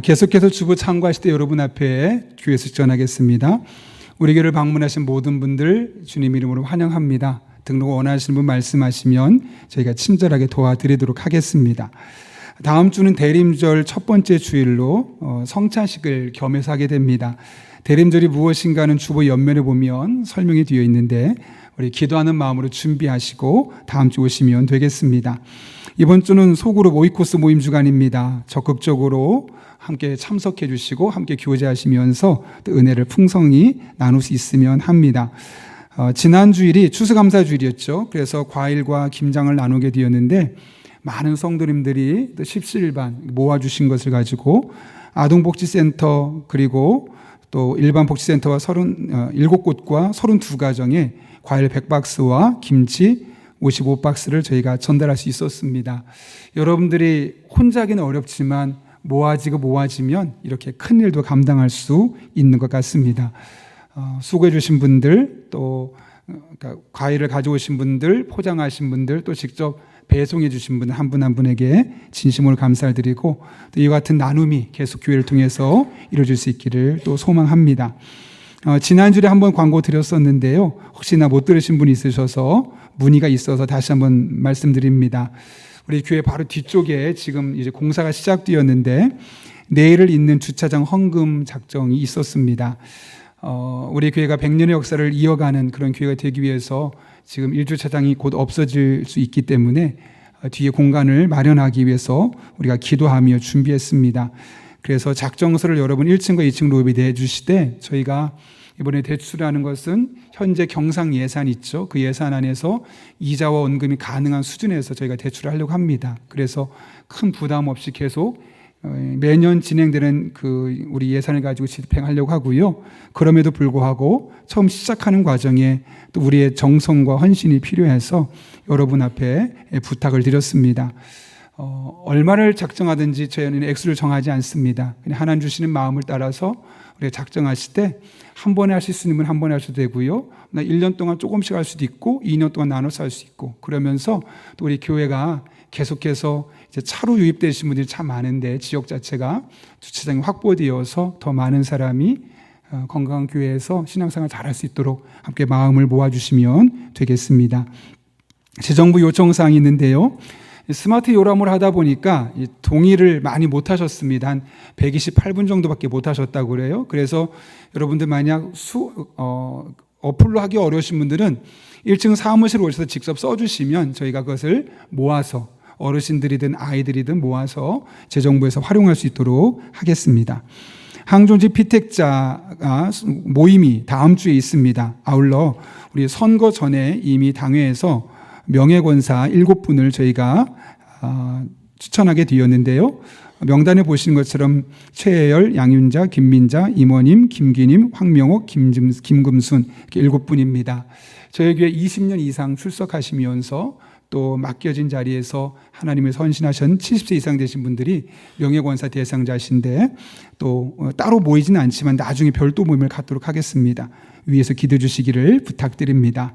계속해서 주보 참고하실 때 여러분 앞에 교회에서 전하겠습니다. 우리 교회를 방문하신 모든 분들 주님 이름으로 환영합니다. 등록 원하시는 분 말씀하시면 저희가 친절하게 도와드리도록 하겠습니다. 다음 주는 대림절 첫 번째 주일로 성찬식을 겸해서 하게 됩니다. 대림절이 무엇인가 하는 주보 옆면에 보면 설명이 되어 있는데 우리 기도하는 마음으로 준비하시고 다음 주 오시면 되겠습니다. 이번 주는 소그룹 오이코스 모임 주간입니다. 적극적으로 함께 참석해 주시고 함께 교제하시면서 또 은혜를 풍성히 나눌 수 있으면 합니다. 지난 주일이 추수감사 주일이었죠. 그래서 과일과 김장을 나누게 되었는데 많은 성도님들이 또 십시일반 모아주신 것을 가지고 아동복지센터 그리고 또 일반복지센터와 37곳과 32가정에 과일 100박스와 김치 55박스를 저희가 전달할 수 있었습니다. 여러분들이 혼자 하기는 어렵지만 모아지면 이렇게 큰 일도 감당할 수 있는 것 같습니다. 수고해 주신 분들 또 과일을 가져오신 분들 포장하신 분들 또 직접 배송해 주신 분 한 분 한 분에게 진심으로 감사를 드리고 또 이와 같은 나눔이 계속 교회를 통해서 이루어질 수 있기를 또 소망합니다. 지난주에 한번 광고 드렸었는데요. 혹시나 못 들으신 분이 있으셔서 문의가 있어서 다시 한번 말씀드립니다. 우리 교회 바로 뒤쪽에 지금 이제 공사가 시작되었는데 내일을 잇는 주차장 헌금 작정이 있었습니다. 우리 교회가 100년의 역사를 이어가는 그런 교회가 되기 위해서 지금 1주차장이 곧 없어질 수 있기 때문에 뒤에 공간을 마련하기 위해서 우리가 기도하며 준비했습니다. 그래서 작정서를 여러분 1층과 2층 로비에 내주시되 저희가 이번에 대출하는 것은 현재 경상 예산 있죠. 그 예산 안에서 이자와 원금이 가능한 수준에서 저희가 대출을 하려고 합니다. 그래서 큰 부담 없이 계속 매년 진행되는 그 우리 예산을 가지고 집행하려고 하고요. 그럼에도 불구하고 처음 시작하는 과정에 또 우리의 정성과 헌신이 필요해서 여러분 앞에 부탁을 드렸습니다. 얼마를 작정하든지 저희는 액수를 정하지 않습니다. 그냥 하나님 주시는 마음을 따라서 우리가 작정하실 때 한 번에 하실 수 있는 분 한 번에 하셔도 되고요. 1년 동안 조금씩 할 수도 있고 2년 동안 나눠서 할 수 있고 그러면서 또 우리 교회가 계속해서 이제 차로 유입되신 분들이 참 많은데 지역 자체가 주차장이 확보되어서 더 많은 사람이 건강한 교회에서 신앙생활 잘할 수 있도록 함께 마음을 모아주시면 되겠습니다. 재정부 요청사항이 있는데요. 스마트 요람을 하다 보니까 동의를 많이 못 하셨습니다. 한 128분 정도밖에 못 하셨다고 그래요. 그래서 여러분들 만약 어플로 하기 어려우신 분들은 1층 사무실 오셔서 직접 써주시면 저희가 그것을 모아서 어르신들이든 아이들이든 모아서 재정부에서 활용할 수 있도록 하겠습니다. 항존지 피택자가 모임이 다음 주에 있습니다. 아울러 우리 선거 전에 이미 당회에서 명예권사 7분을 저희가 추천하게 되었는데요. 명단에 보시는 것처럼 최혜열, 양윤자, 김민자, 임원임, 김기님, 황명옥, 김금순 이렇게 7분입니다. 저희 교회 20년 이상 출석하시면서 또 맡겨진 자리에서 하나님을 선신하신 70세 이상 되신 분들이 명예권사 대상자신데 또 따로 모이지는 않지만 나중에 별도 모임을 갖도록 하겠습니다. 위에서 기도해 주시기를 부탁드립니다.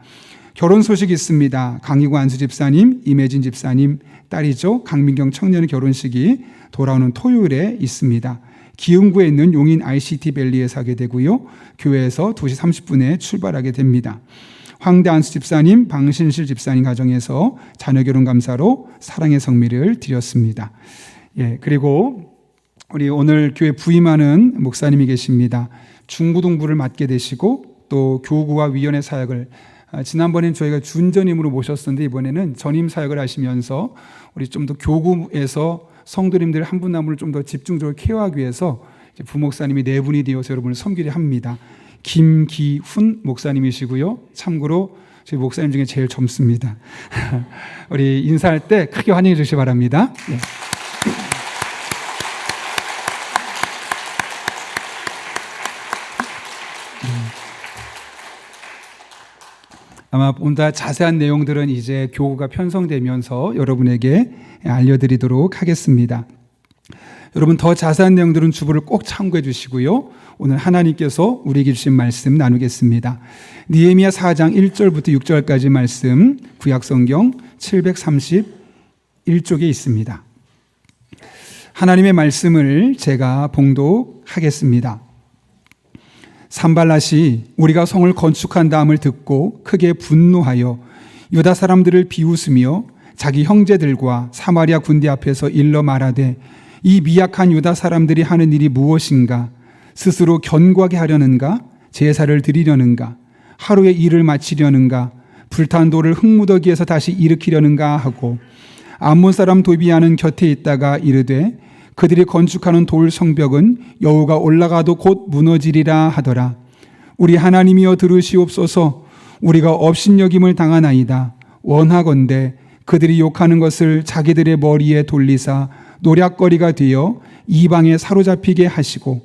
결혼 소식이 있습니다. 강희구 안수 집사님, 임혜진 집사님 딸이죠. 강민경 청년의 결혼식이 돌아오는 토요일에 있습니다. 기흥구에 있는 용인 ICT 밸리에서 하게 되고요. 교회에서 2시 30분에 출발하게 됩니다. 황대 안수 집사님, 방신실 집사님 가정에서 자녀 결혼 감사로 사랑의 성미를 드렸습니다. 그리고 우리 오늘 교회 부임하는 목사님이 계십니다. 중고등부를 맡게 되시고 또 교구와 위원회 사역을 지난번엔 저희가 준전임으로 모셨었는데 이번에는 전임 사역을 하시면서 우리 좀 더 교구에서 성도님들 한 분 한 분을 좀 더 집중적으로 케어하기 위해서 부목사님이 4분이 되어서 여러분을 섬기려 합니다. 김기훈 목사님이시고요. 참고로 저희 목사님 중에 제일 젊습니다. 우리 인사할 때 크게 환영해 주시기 바랍니다. 네. 아마 보다 자세한 내용들은 이제 교구가 편성되면서 여러분에게 알려드리도록 하겠습니다. 여러분 더 자세한 내용들은 주보를 꼭 참고해 주시고요. 오늘 하나님께서 우리에게 주신 말씀 나누겠습니다. 느헤미야 4장 1절부터 6절까지 말씀 구약성경 731쪽에 있습니다. 하나님의 말씀을 제가 봉독하겠습니다. 산발랏이 우리가 성을 건축한 다음을 듣고 크게 분노하여 유다 사람들을 비웃으며 자기 형제들과 사마리아 군대 앞에서 일러 말하되 이 미약한 유다 사람들이 하는 일이 무엇인가? 스스로 견고하게 하려는가? 제사를 드리려는가? 하루의 일을 마치려는가? 불탄 돌을 흙무더기에서 다시 일으키려는가 하고 암몬 사람 도비아는 곁에 있다가 이르되 그들이 건축하는 돌 성벽은 여호가 올라가도 곧 무너지리라 하더라. 우리 하나님이여 들으시옵소서. 우리가 업신여김을 당하나이다. 원하건대 그들이 욕하는 것을 자기들의 머리에 돌리사 노략거리가 되어 이방에 사로잡히게 하시고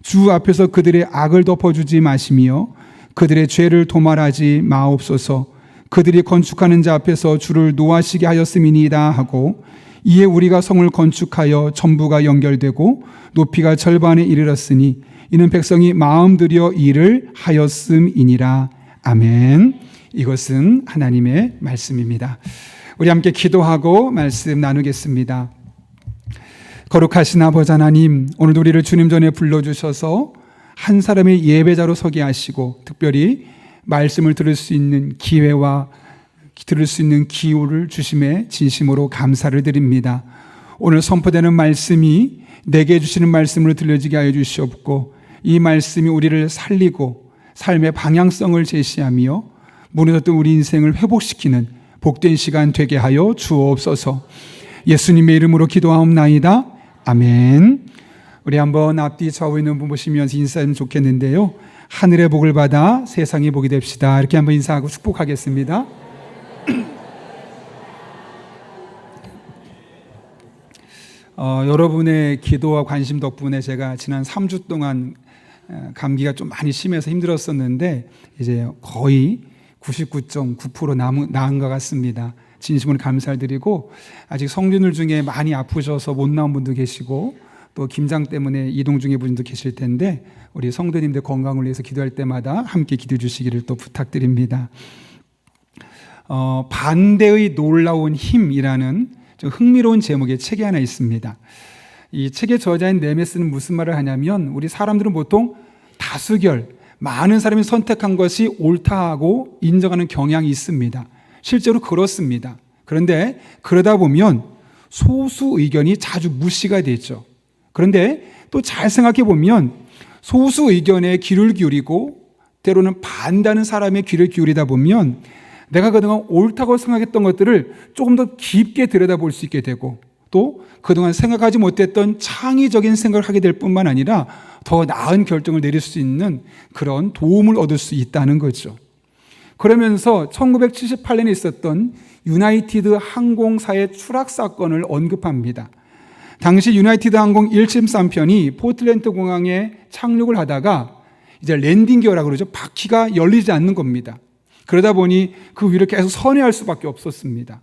주 앞에서 그들의 악을 덮어주지 마시며 그들의 죄를 도말하지 마옵소서. 그들이 건축하는 자 앞에서 주를 노하시게 하였음이니이다 하고 이에 우리가 성을 건축하여 전부가 연결되고 높이가 절반에 이르렀으니 이는 백성이 마음 들여 일을 하였음이니라. 아멘. 이것은 하나님의 말씀입니다. 우리 함께 기도하고 말씀 나누겠습니다. 거룩하신 아버지 하나님, 오늘도 우리를 주님 전에 불러주셔서 한 사람의 예배자로 서게 하시고 특별히 말씀을 들을 수 있는 기회와 들을 수 있는 기호를 주심에 진심으로 감사를 드립니다. 오늘 선포되는 말씀이 내게 주시는 말씀으로 들려지게 하여 주시옵고 이 말씀이 우리를 살리고 삶의 방향성을 제시하며 무너졌던 우리 인생을 회복시키는 복된 시간 되게 하여 주옵소서. 예수님의 이름으로 기도하옵나이다. 아멘. 우리 한번 앞뒤 좌우 있는 분 보시면서 인사하면 좋겠는데요. 하늘의 복을 받아 세상의 복이 됩시다. 이렇게 한번 인사하고 축복하겠습니다. 여러분의 기도와 관심 덕분에 제가 지난 3주 동안 감기가 좀 많이 심해서 힘들었었는데 이제 거의 99.9% 나은 것 같습니다. 진심으로 감사를 드리고 아직 성도들 중에 많이 아프셔서 못 나온 분도 계시고 또 김장 때문에 이동 중에 분도 계실 텐데 우리 성도님들 건강을 위해서 기도할 때마다 함께 기도해 주시기를 또 부탁드립니다. 반대의 놀라운 힘이라는 좀 흥미로운 제목의 책이 하나 있습니다. 이 책의 저자인 네메스는 무슨 말을 하냐면 우리 사람들은 보통 다수결, 많은 사람이 선택한 것이 옳다고 인정하는 경향이 있습니다. 실제로 그렇습니다. 그런데 그러다 보면 소수 의견이 자주 무시가 되죠. 그런데 또 잘 생각해 보면 소수 의견에 귀를 기울이고 때로는 반대하는 사람의 귀를 기울이다 보면 내가 그동안 옳다고 생각했던 것들을 조금 더 깊게 들여다볼 수 있게 되고 또 그동안 생각하지 못했던 창의적인 생각을 하게 될 뿐만 아니라 더 나은 결정을 내릴 수 있는 그런 도움을 얻을 수 있다는 거죠. 그러면서 1978년에 있었던 유나이티드 항공사의 추락 사건을 언급합니다. 당시 유나이티드 항공 173편이 포틀랜드 공항에 착륙을 하다가 이제 랜딩 기어라고 그러죠. 바퀴가 열리지 않는 겁니다. 그러다 보니 그 위를 계속 선회할 수밖에 없었습니다.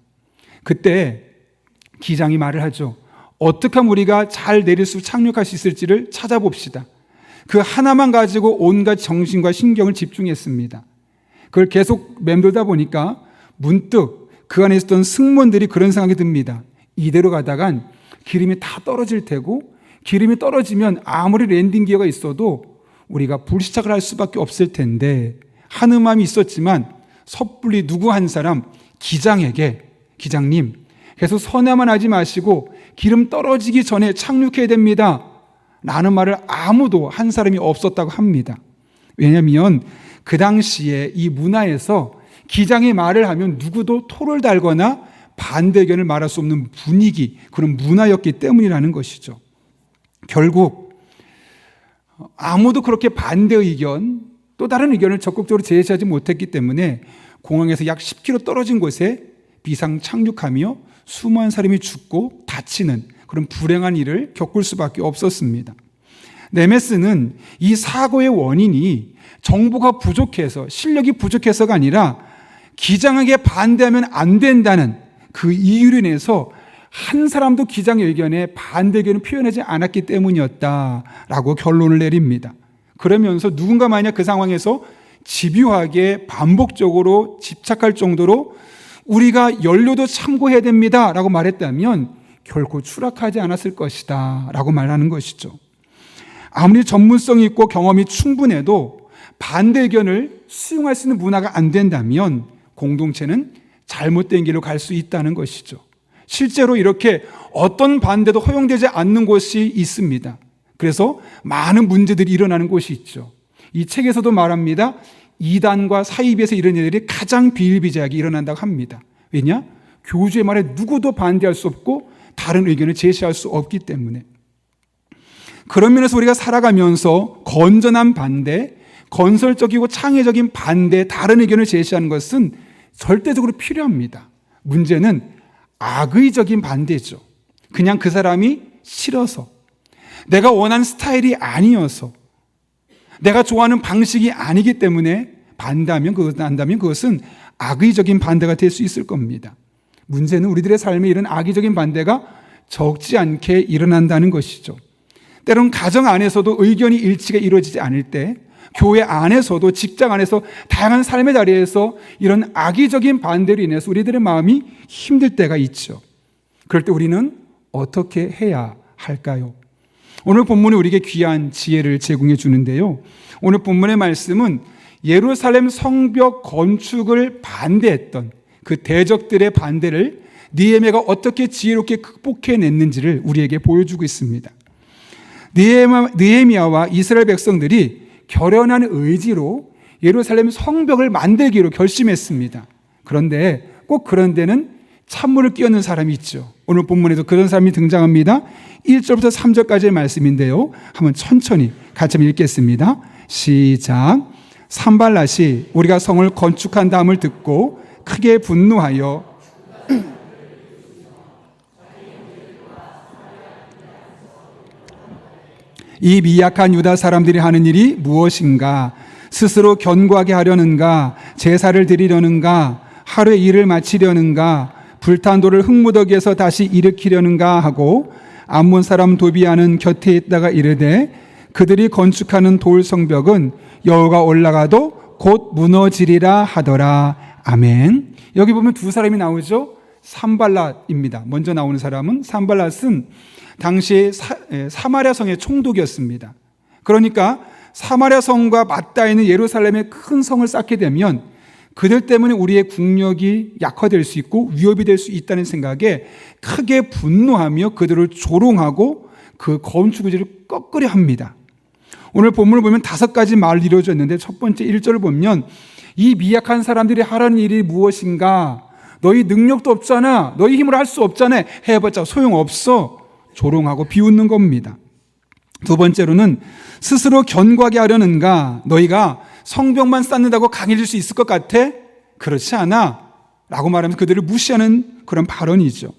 그때 기장이 말을 하죠. 어떻게 하면 우리가 잘 내릴 수 착륙할 수 있을지를 찾아봅시다. 그 하나만 가지고 온갖 정신과 신경을 집중했습니다. 그걸 계속 맴돌다 보니까 문득 그 안에 있었던 승무원들이 그런 생각이 듭니다. 이대로 가다간 기름이 다 떨어질 테고 기름이 떨어지면 아무리 랜딩 기어가 있어도 우리가 불시착을 할 수밖에 없을 텐데 하는 마음이 있었지만 섣불리 누구 한 사람 기장에게 기장님 계속 선회만 하지 마시고 기름 떨어지기 전에 착륙해야 됩니다 라는 말을 아무도 한 사람이 없었다고 합니다. 왜냐하면 그 당시에 이 문화에서 기장이 말을 하면 누구도 토를 달거나 반대 의견을 말할 수 없는 분위기, 그런 문화였기 때문이라는 것이죠. 결국 아무도 그렇게 반대 의견 또 다른 의견을 적극적으로 제시하지 못했기 때문에 공항에서 약 10km 떨어진 곳에 비상 착륙하며 수많은 사람이 죽고 다치는 그런 불행한 일을 겪을 수밖에 없었습니다. 네메스는 이 사고의 원인이 정보가 부족해서 실력이 부족해서가 아니라 기장에게 반대하면 안 된다는 그 이유로 인해서 한 사람도 기장의 의견에 반대 의견을 표현하지 않았기 때문이었다라고 결론을 내립니다. 그러면서 누군가 만약 그 상황에서 집요하게 반복적으로 집착할 정도로 우리가 연료도 참고해야 됩니다 라고 말했다면 결코 추락하지 않았을 것이다 라고 말하는 것이죠. 아무리 전문성이 있고 경험이 충분해도 반대 의견을 수용할 수 있는 문화가 안 된다면 공동체는 잘못된 길로 갈 수 있다는 것이죠. 실제로 이렇게 어떤 반대도 허용되지 않는 곳이 있습니다. 그래서 많은 문제들이 일어나는 곳이 있죠. 이 책에서도 말합니다. 이단과 사이비에서 이런 일들이 가장 비일비재하게 일어난다고 합니다. 왜냐? 교주의 말에 누구도 반대할 수 없고 다른 의견을 제시할 수 없기 때문에. 그런 면에서 우리가 살아가면서 건전한 반대, 건설적이고 창의적인 반대, 다른 의견을 제시하는 것은 절대적으로 필요합니다. 문제는 악의적인 반대죠. 그냥 그 사람이 싫어서, 내가 원하는 스타일이 아니어서, 내가 좋아하는 방식이 아니기 때문에 반대하면 그것은 악의적인 반대가 될 수 있을 겁니다. 문제는 우리들의 삶에 이런 악의적인 반대가 적지 않게 일어난다는 것이죠. 때론 가정 안에서도 의견이 일치가 이루어지지 않을 때, 교회 안에서도 직장 안에서 다양한 삶의 자리에서 이런 악의적인 반대로 인해서 우리들의 마음이 힘들 때가 있죠. 그럴 때 우리는 어떻게 해야 할까요? 오늘 본문이 우리에게 귀한 지혜를 제공해 주는데요. 오늘 본문의 말씀은 예루살렘 성벽 건축을 반대했던 그 대적들의 반대를 느헤미야가 어떻게 지혜롭게 극복해냈는지를 우리에게 보여주고 있습니다. 느헤미야와 이스라엘 백성들이 결연한 의지로 예루살렘 성벽을 만들기로 결심했습니다. 그런데 꼭 그런 데는 찬물을 끼얹는 사람이 있죠. 오늘 본문에도 그런 사람이 등장합니다. 1절부터 3절까지의 말씀인데요. 한번 천천히 같이 읽겠습니다. 시작. 산발랏이 우리가 성을 건축한 다음을 듣고 크게 분노하여 이 미약한 유다 사람들이 하는 일이 무엇인가? 스스로 견고하게 하려는가? 제사를 드리려는가? 하루의 일을 마치려는가? 불탄 돌을 흙무더기에서 다시 일으키려는가 하고 암몬 사람 도비아는 곁에 있다가 이르되 그들이 건축하는 돌 성벽은 여호가 올라가도 곧 무너지리라 하더라. 아멘. 여기 보면 두 사람이 나오죠. 산발랏입니다. 먼저 나오는 사람은, 산발랏은 당시 사마리아 성의 총독이었습니다. 그러니까 사마리아 성과 맞닿아 있는 예루살렘의 큰 성을 쌓게 되면 그들 때문에 우리의 국력이 약화될 수 있고 위협이 될 수 있다는 생각에 크게 분노하며 그들을 조롱하고 그 건축 의지를 꺾으려 합니다. 오늘 본문을 보면 5가지 말로 이루어져 있는데 첫 번째 1절을 보면 이 미약한 사람들이 하라는 일이 무엇인가? 너희 능력도 없잖아. 너희 힘으로 할 수 없잖아. 해봤자 소용없어. 조롱하고 비웃는 겁니다. 두 번째로는 스스로 견고하게 하려는가? 너희가 성벽만 쌓는다고 강해질 수 있을 것 같아? 그렇지 않아. 라고 말하면서 그들을 무시하는 그런 발언이죠.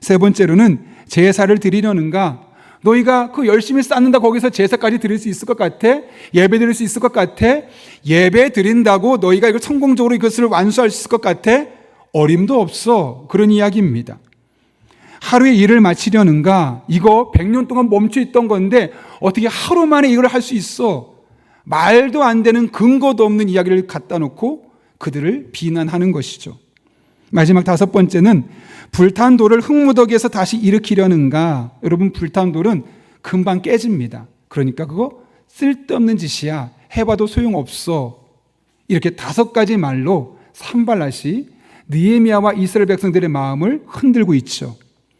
세 번째로는 제사를 드리려는가? 너희가 그 열심히 쌓는다 거기서 제사까지 드릴 수 있을 것 같아? 예배 드릴 수 있을 것 같아? 예배 드린다고 너희가 이걸 성공적으로 이것을 완수할 수 있을 것 같아? 어림도 없어. 그런 이야기입니다. 하루의 일을 마치려는가? 이거 100년 동안 멈춰있던 건데 어떻게 하루 만에 이걸 할 수 있어? 말도 안 되는 근거도 없는 이야기를 갖다 놓고 그들을 비난하는 것이죠. 마지막 5번째는 불탄 돌을 흙무더기에서 다시 일으키려는가? 여러분, 불탄 돌은 금방 깨집니다. 그러니까 그거 쓸데없는 짓이야. 해봐도 소용없어. 이렇게 5가지 말로 산발랏이 느헤미야와 이스라엘 백성들의 마음을 흔들고 있죠.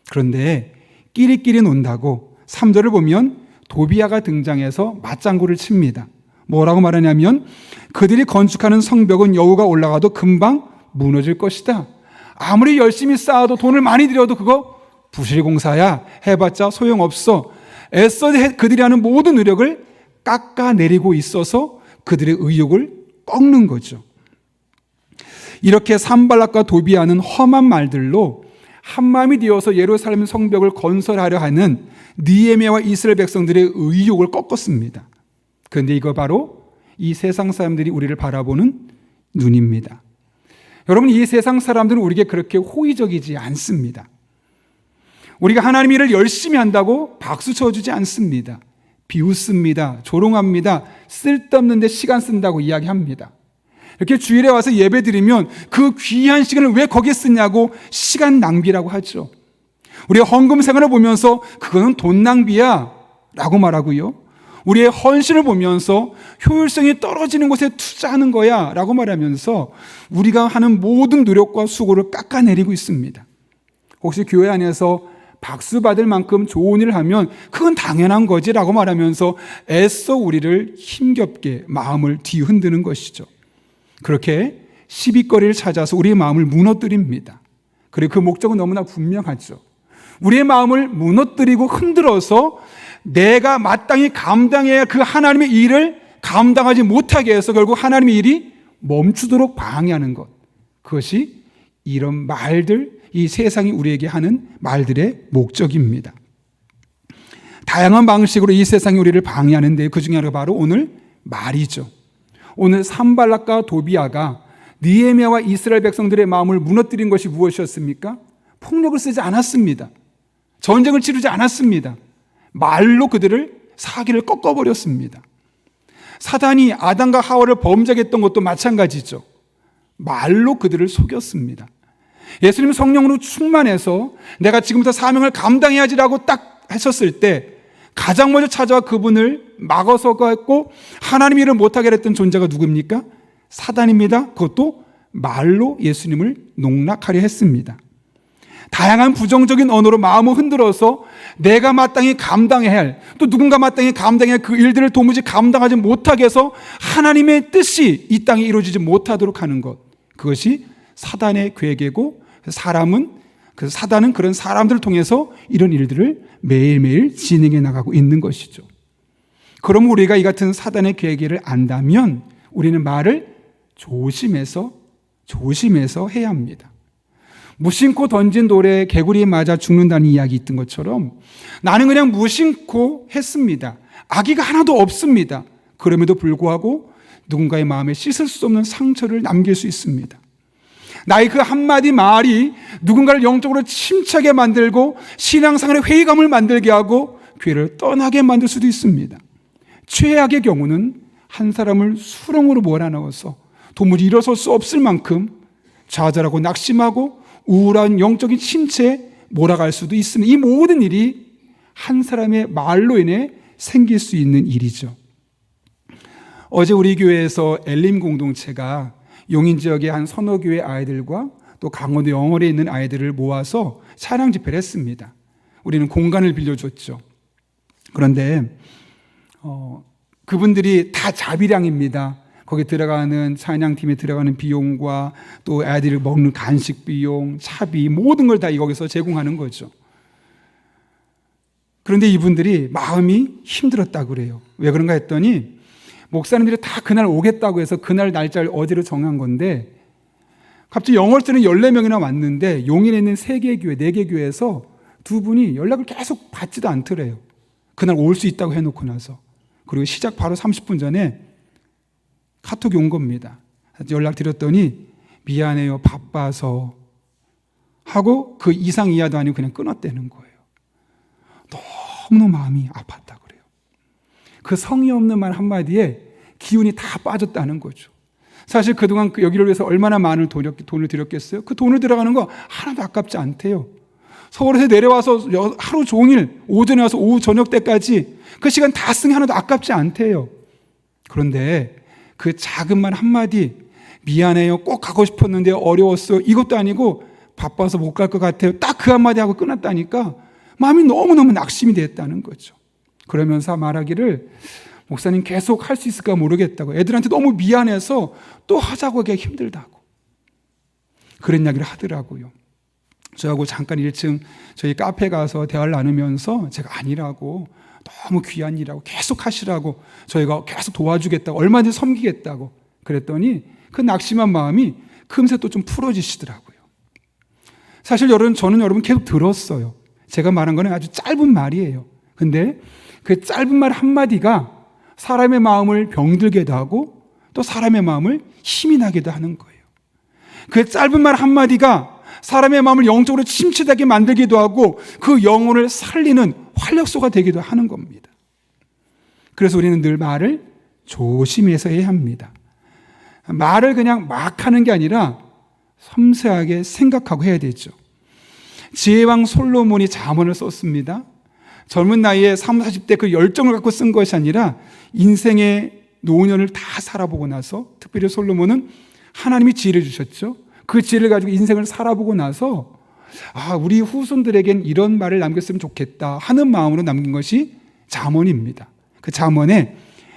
그런데 끼리끼리 논다고 3절을 보면 도비아가 등장해서 맞장구를 칩니다. 뭐라고 말하냐면 그들이 건축하는 성벽은 여호가 올라가도 금방 무너질 것이다. 아무리 열심히 쌓아도 돈을 많이 들여도 그거 부실공사야. 해봤자 소용없어. 애써 그들이 하는 모든 노력을 깎아내리고 있어서 그들의 의욕을 꺾는 거죠. 이렇게 산발랏과 도비아는 험한 말들로 한마음이 되어서 예루살렘 성벽을 건설하려 하는 느헤미야와 이스라엘 백성들의 의욕을 꺾었습니다. 그런데 이거 바로 이 세상 사람들이 우리를 바라보는 눈입니다. 여러분, 이 세상 사람들은 우리에게 그렇게 호의적이지 않습니다. 우리가 하나님 일을 열심히 한다고 박수 쳐주지 않습니다. 비웃습니다. 조롱합니다. 쓸데없는 데 시간 쓴다고 이야기합니다. 이렇게 주일에 와서 예배 드리면 그 귀한 시간을 왜 거기에 쓰냐고 시간 낭비라고 하죠. 우리의 헌금 생활을 보면서 그거는 돈 낭비야 라고 말하고요. 우리의 헌신을 보면서 효율성이 떨어지는 곳에 투자하는 거야 라고 말하면서 우리가 하는 모든 노력과 수고를 깎아내리고 있습니다. 혹시 교회 안에서 박수 받을 만큼 좋은 일을 하면 그건 당연한 거지 라고 말하면서 애써 우리를 힘겹게 마음을 뒤흔드는 것이죠. 그렇게 시비거리를 찾아서 우리의 마음을 무너뜨립니다. 그리고 그 목적은 너무나 분명하죠. 우리의 마음을 무너뜨리고 흔들어서 내가 마땅히 감당해야 그 하나님의 일을 감당하지 못하게 해서 결국 하나님의 일이 멈추도록 방해하는 것. 그것이 이런 말들, 이 세상이 우리에게 하는 말들의 목적입니다. 다양한 방식으로 이 세상이 우리를 방해하는데 그 중에 하나가 바로 오늘 말이죠. 오늘 산발락과 도비아가 느헤미야와 이스라엘 백성들의 마음을 무너뜨린 것이 무엇이었습니까? 폭력을 쓰지 않았습니다. 전쟁을 치르지 않았습니다. 말로 그들을 사기를 꺾어버렸습니다. 사단이 아담과 하와를 범죄하게 했던 것도 마찬가지죠. 말로 그들을 속였습니다. 예수님 성령으로 충만해서 내가 지금부터 사명을 감당해야지라고 딱 하셨을 때 가장 먼저 찾아와 그분을 막아서가 했고 하나님 일을 못하게 했던 존재가 누굽니까? 사단입니다. 그것도 말로 예수님을 농락하려 했습니다. 다양한 부정적인 언어로 마음을 흔들어서 내가 마땅히 감당해야 할, 또 누군가 마땅히 감당해야 할 그 일들을 도무지 감당하지 못하게 해서 하나님의 뜻이 이 땅에 이루어지지 못하도록 하는 것, 그것이 사단의 계획이고 사단은 그런 사람들을 통해서 이런 일들을 매일매일 진행해 나가고 있는 것이죠. 그럼 우리가 이 같은 사단의 계획을 안다면 우리는 말을 조심해서 해야 합니다. 무심코 던진 돌에 개구리에 맞아 죽는다는 이야기 있던 것처럼 나는 그냥 무심코 했습니다. 악의가 하나도 없습니다. 그럼에도 불구하고 누군가의 마음에 씻을 수 없는 상처를 남길 수 있습니다. 나의 그 한마디 말이 누군가를 영적으로 침체하게 만들고 신앙생활의 회의감을 만들게 하고 교회를 떠나게 만들 수도 있습니다. 최악의 경우는 한 사람을 수렁으로 몰아넣어서 도무지 일어설 수 없을 만큼 좌절하고 낙심하고 우울한 영적인 침체에 몰아갈 수도 있습니다. 이 모든 일이 한 사람의 말로 인해 생길 수 있는 일이죠. 어제 우리 교회에서 엘림 공동체가 용인 지역의 한 서너 교회 아이들과 또 강원도 영월에 있는 아이들을 모아서 찬양 집회를 했습니다. 우리는 공간을 빌려줬죠. 그런데 그분들이 다 자비량입니다. 거기 들어가는 찬양팀에 들어가는 비용과 또 아이들이 먹는 간식 비용, 차비 모든 걸 다 거기서 제공하는 거죠. 그런데 이분들이 마음이 힘들었다고 그래요. 왜 그런가 했더니 목사님들이 다 그날 오겠다고 해서 그날 날짜를 어디로 정한 건데 갑자기 영월서는 14명이나 왔는데 용인에 있는 3개 교회, 4개 교회에서 두 분이 연락을 계속 받지도 않더래요. 그날 올 수 있다고 해놓고 나서. 그리고 시작 바로 30분 전에 카톡이 온 겁니다. 연락드렸더니 미안해요, 바빠서 하고 그 이상 이하도 아니고 그냥 끊었다는 거예요. 너무너무 마음이 아팠다고 그래요. 그 성의 없는 말 한마디에 기운이 다 빠졌다는 거죠. 사실 그동안 여기를 위해서 얼마나 많은 돈을 들였겠어요? 그 돈을 들어가는 거 하나도 아깝지 않대요. 서울에서 내려와서 하루 종일 오전에 와서 오후 저녁 때까지 그 시간 다 쓰는 게 하나도 아깝지 않대요. 그런데 그 작은 말 한마디, 미안해요, 꼭 가고 싶었는데 어려웠어요, 이것도 아니고 바빠서 못 갈 것 같아요, 딱 그 한마디 하고 끊었다니까 마음이 너무너무 낙심이 됐다는 거죠. 그러면서 말하기를 목사님 계속 할 수 있을까 모르겠다고, 애들한테 너무 미안해서 또 하자고 하기가 힘들다고 그런 이야기를 하더라고요. 저하고 잠깐 1층 저희 카페 가서 대화를 나누면서 제가 아니라고, 너무 귀한 일이라고 계속 하시라고, 저희가 계속 도와주겠다고, 얼마든지 섬기겠다고 그랬더니 그 낙심한 마음이 금세 또 좀 풀어지시더라고요. 사실 저는 여러분 계속 들었어요. 제가 말한 거는 아주 짧은 말이에요. 근데 그 짧은 말 한마디가 사람의 마음을 병들게도 하고 또 사람의 마음을 힘이 나게도 하는 거예요. 그 짧은 말 한마디가 사람의 마음을 영적으로 침체되게 만들기도 하고 그 영혼을 살리는 활력소가 되기도 하는 겁니다. 그래서 우리는 늘 말을 조심해서 해야 합니다. 말을 그냥 막 하는 게 아니라 섬세하게 생각하고 해야 되죠. 지혜왕 솔로몬이 잠언을 썼습니다. 젊은 나이에 30, 40대 그 열정을 갖고 쓴 것이 아니라 인생의 노년을 다 살아보고 나서, 특별히 솔로몬은 하나님이 지혜를 주셨죠. 그 지혜를 가지고 인생을 살아보고 나서 우리 후손들에겐 이런 말을 남겼으면 좋겠다 하는 마음으로 남긴 것이 잠언입니다. 그 잠언에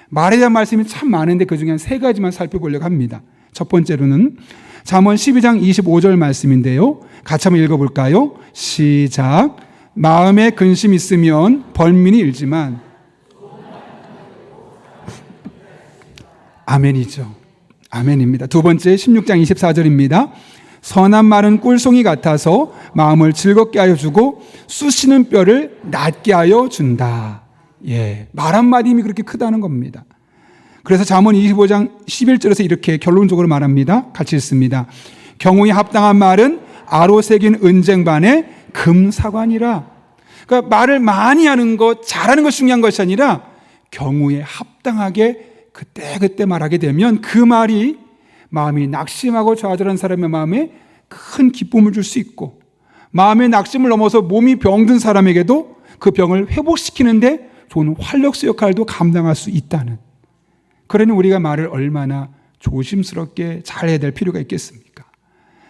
말에 대한 말씀이 참 많은데 그중에 한 3가지만 살펴보려고 합니다. 첫 번째로는 잠언 12장 25절 말씀인데요. 같이 한번 읽어볼까요? 시작. 마음에 근심 있으면 벌민이 일지만. 아멘이죠. 아멘입니다. 두 번째 16장 24절입니다. 선한 말은 꿀송이 같아서 마음을 즐겁게 하여 주고 쑤시는 뼈를 낫게 하여 준다. 말 한마디 힘이 그렇게 크다는 겁니다. 그래서 잠언 25장 11절에서 이렇게 결론적으로 말합니다. 같이 읽습니다. 경우에 합당한 말은 아로 새긴 은쟁반의 금사관이라. 그러니까 말을 많이 하는 것, 잘하는 것이 중요한 것이 아니라 경우에 합당하게 그때 말하게 되면 그 말이 마음이 낙심하고 좌절한 사람의 마음에 큰 기쁨을 줄 수 있고, 마음의 낙심을 넘어서 몸이 병든 사람에게도 그 병을 회복시키는데 좋은 활력소 역할도 감당할 수 있다는, 그러니 우리가 말을 얼마나 조심스럽게 잘해야 될 필요가 있겠습니까?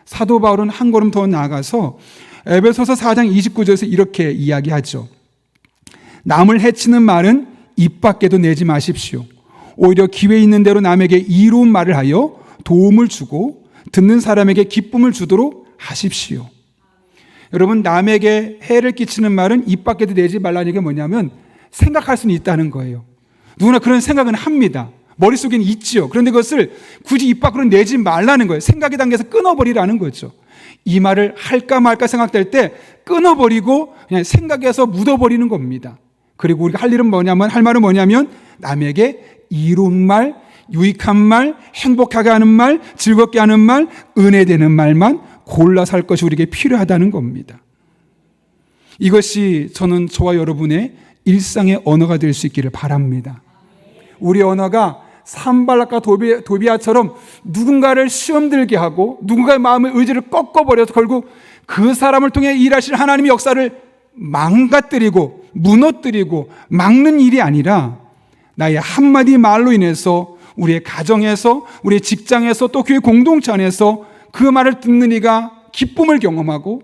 사도 바울은 한 걸음 더 나아가서 에베소서 4장 29절에서 이렇게 이야기하죠. 남을 해치는 말은 입 밖에도 내지 마십시오. 오히려 기회 있는 대로 남에게 이로운 말을 하여 도움을 주고 듣는 사람에게 기쁨을 주도록 하십시오. 여러분, 남에게 해를 끼치는 말은 입 밖에도 내지 말라는 얘기가 뭐냐면 생각할 수는 있다는 거예요. 누구나 그런 생각은 합니다. 머릿속에는 있죠. 그런데 그것을 굳이 입 밖으로 내지 말라는 거예요. 생각의 단계에서 끊어버리라는 거죠. 이 말을 할까 말까 생각될 때 끊어버리고 그냥 생각에서 묻어버리는 겁니다. 그리고 우리가 할 말은 뭐냐면 남에게 이로운 말, 유익한 말, 행복하게 하는 말, 즐겁게 하는 말, 은혜되는 말만 골라서 할 것이 우리에게 필요하다는 겁니다. 이것이 저와 여러분의 일상의 언어가 될 수 있기를 바랍니다. 우리 언어가 산발락과 도비아처럼 누군가를 시험 들게 하고 누군가의 마음의 의지를 꺾어버려서 결국 그 사람을 통해 일하실 하나님의 역사를 망가뜨리고 무너뜨리고 막는 일이 아니라 나의 한마디 말로 인해서 우리의 가정에서, 우리의 직장에서, 또 교회 공동체 안에서 그 말을 듣는 이가 기쁨을 경험하고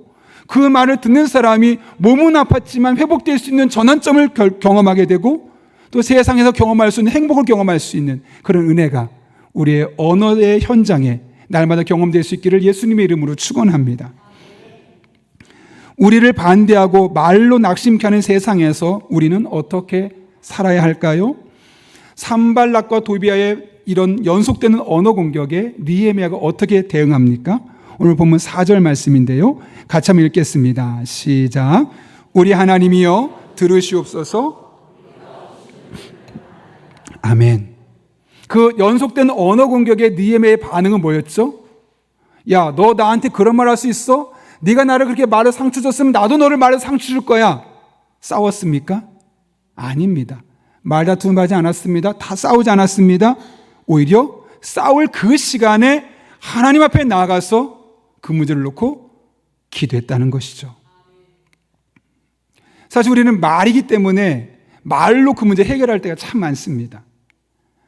그 말을 듣는 사람이 몸은 아팠지만 회복될 수 있는 전환점을 경험하게 되고 또 세상에서 경험할 수 있는 행복을 경험할 수 있는 그런 은혜가 우리의 언어의 현장에 날마다 경험될 수 있기를 예수님의 이름으로 축원합니다. 우리를 반대하고 말로 낙심케 하는 세상에서 우리는 어떻게 살아야 할까요? 산발락과 도비아의 이런 연속되는 언어 공격에 느헤미야가 어떻게 대응합니까? 오늘 본문 4절 말씀인데요. 같이 한번 읽겠습니다. 시작. 우리 하나님이여 들으시옵소서. 아멘. 그 연속된 언어 공격에 느헤미야의 반응은 뭐였죠? 야, 너 나한테 그런 말 할 수 있어? 네가 나를 그렇게 말을 상처 줬으면 나도 너를 말을 상처 줄 거야. 싸웠습니까? 아닙니다. 말다툼 하지 않았습니다. 다 싸우지 않았습니다. 오히려 싸울 그 시간에 하나님 앞에 나아가서 그 문제를 놓고 기도했다는 것이죠. 사실 우리는 말이기 때문에 말로 그 문제 해결할 때가 참 많습니다.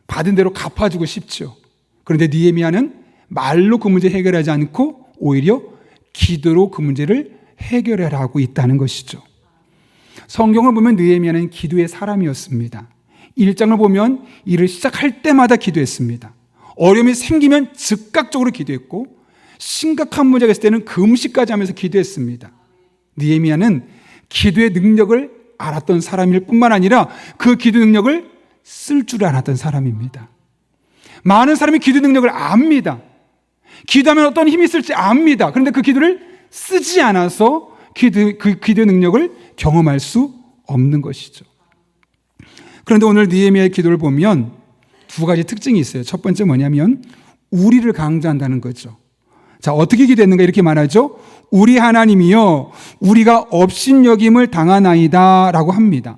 받은 대로 갚아주고 싶죠. 그런데 느헤미야는 말로 그 문제 해결하지 않고 오히려 기도로 그 문제를 해결하고 있다는 것이죠. 성경을 보면 느헤미야는 기도의 사람이었습니다. 1장을 보면 일을 시작할 때마다 기도했습니다. 어려움이 생기면 즉각적으로 기도했고 심각한 문제가 있을 때는 금식까지 하면서 기도했습니다. 느헤미야는 기도의 능력을 알았던 사람일 뿐만 아니라 그 기도 능력을 쓸 줄 알았던 사람입니다. 많은 사람이 기도 능력을 압니다. 기도하면 어떤 힘이 있을지 압니다. 그런데 그 기도를 쓰지 않아서 그 기도 능력을 경험할 수 없는 것이죠. 그런데 오늘 느헤미야의 기도를 보면 두 가지 특징이 있어요. 첫 번째 뭐냐면 우리를 강조한다는 거죠. 자, 어떻게 기도했는가 이렇게 말하죠. 우리 하나님이여 우리가 업신여김을 당하나이다 라고 합니다.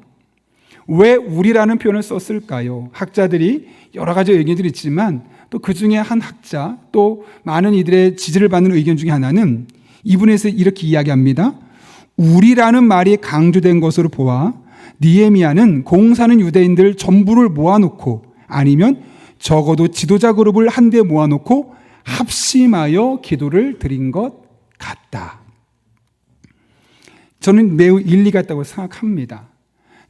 왜 우리라는 표현을 썼을까요? 학자들이 여러 가지 의견들이 있지만 또 그 중에 한 학자 또 많은 이들의 지지를 받는 의견 중에 하나는 이분에서 이렇게 이야기합니다. 우리라는 말이 강조된 것으로 보아 느헤미야는 공사는 유대인들 전부를 모아놓고 아니면 적어도 지도자 그룹을 한데 모아놓고 합심하여 기도를 드린 것 같다. 저는 매우 일리가 있다고 생각합니다.